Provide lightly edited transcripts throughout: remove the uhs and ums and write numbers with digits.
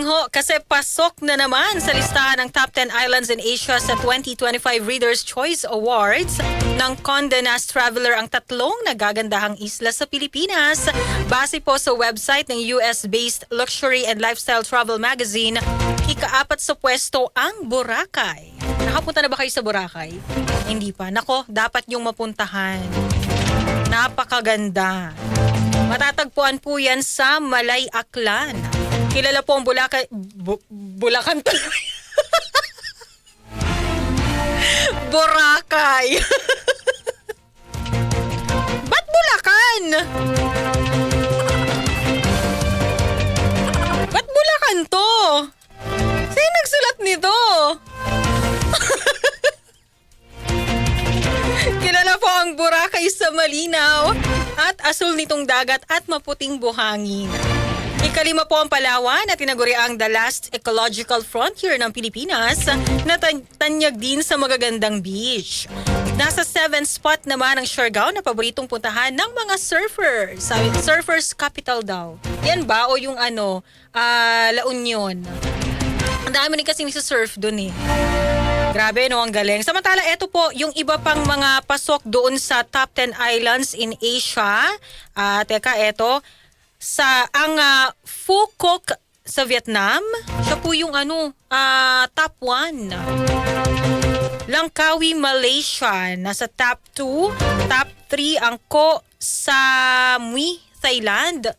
morning ho, kasi pasok na naman sa listahan ng top 10 islands in Asia sa 2025 Reader's Choice Awards ng Condé Nast Traveler ang tatlong nagagandahang isla sa Pilipinas. Base po sa website ng US-based luxury and lifestyle travel magazine, ika-4 sa pwesto ang Boracay. Nakapunta na ba kayo sa Boracay? Hindi pa. Nako, dapat yung mapuntahan. Napakaganda. Matatagpuan po yan sa Malay Aklan. Kilala po ang Bulacan tuloy. Boracay. Ba't Bulacan? Ba't Bulacan to? Sino nagsulat nito? Kilala po ang Boracay sa malinaw at asul nitong dagat at maputing buhangin. Ikalima po ang Palawan na tinaguriang the last ecological frontier ng Pilipinas na tanyag din sa magagandang beach. Nasa 7th spot naman ang Siargao na paboritong puntahan ng mga surfers. Surfers capital daw. Yan ba? O yung La Union? Ang dami rin kasing surf dun eh. Grabe no, ang galing. Samantala, eto po yung iba pang mga pasok doon sa top 10 islands in Asia. Eto. Ang Phu Quoc sa Vietnam, siya po yung top 1. Langkawi, Malaysia, nasa top 2. Top 3 ang Koh Samui, Thailand.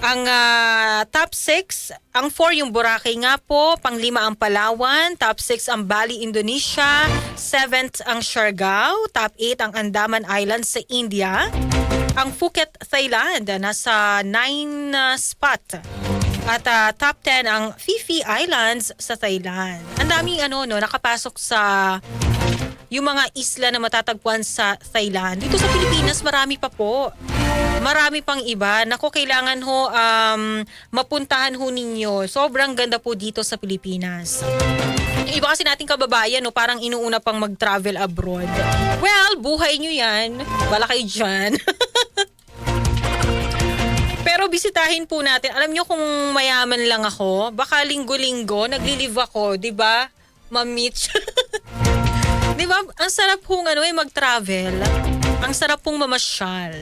Ang top 6, ang 4 yung Boracay nga po, pang-5 ang Palawan, top 6 ang Bali, Indonesia, 7th ang Siargao, top 8 ang Andaman Islands sa India, ang Phuket, Thailand, nasa 9 spot. At top 10 ang Phi Phi Islands sa Thailand. Ang daming nakapasok sa yung mga isla na matatagpuan sa Thailand. Dito sa Pilipinas, marami pa po. Marami pang iba. Nako, kailangan mapuntahan ninyo. Sobrang ganda po dito sa Pilipinas. Yung iba kasi nating kababayan, parang inuuna pang mag-travel abroad. Well, buhay nyo yan. Bala kayo dyan. Pero bisitahin po natin. Alam nyo kung mayaman lang ako, baka linggo-linggo, nagli-live ako, di ba? Mamit. Di ba? Ang sarap pong mag-travel. Ang sarap pong mamasyal.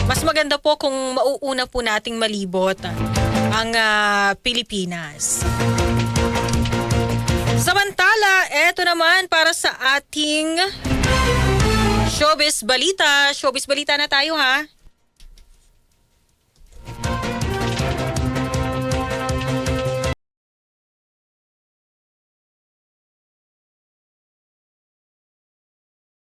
Mas maganda po kung mauuna po nating malibot ang Pilipinas. Samantala, eto naman para sa ating showbiz balita. Showbiz balita na tayo ha.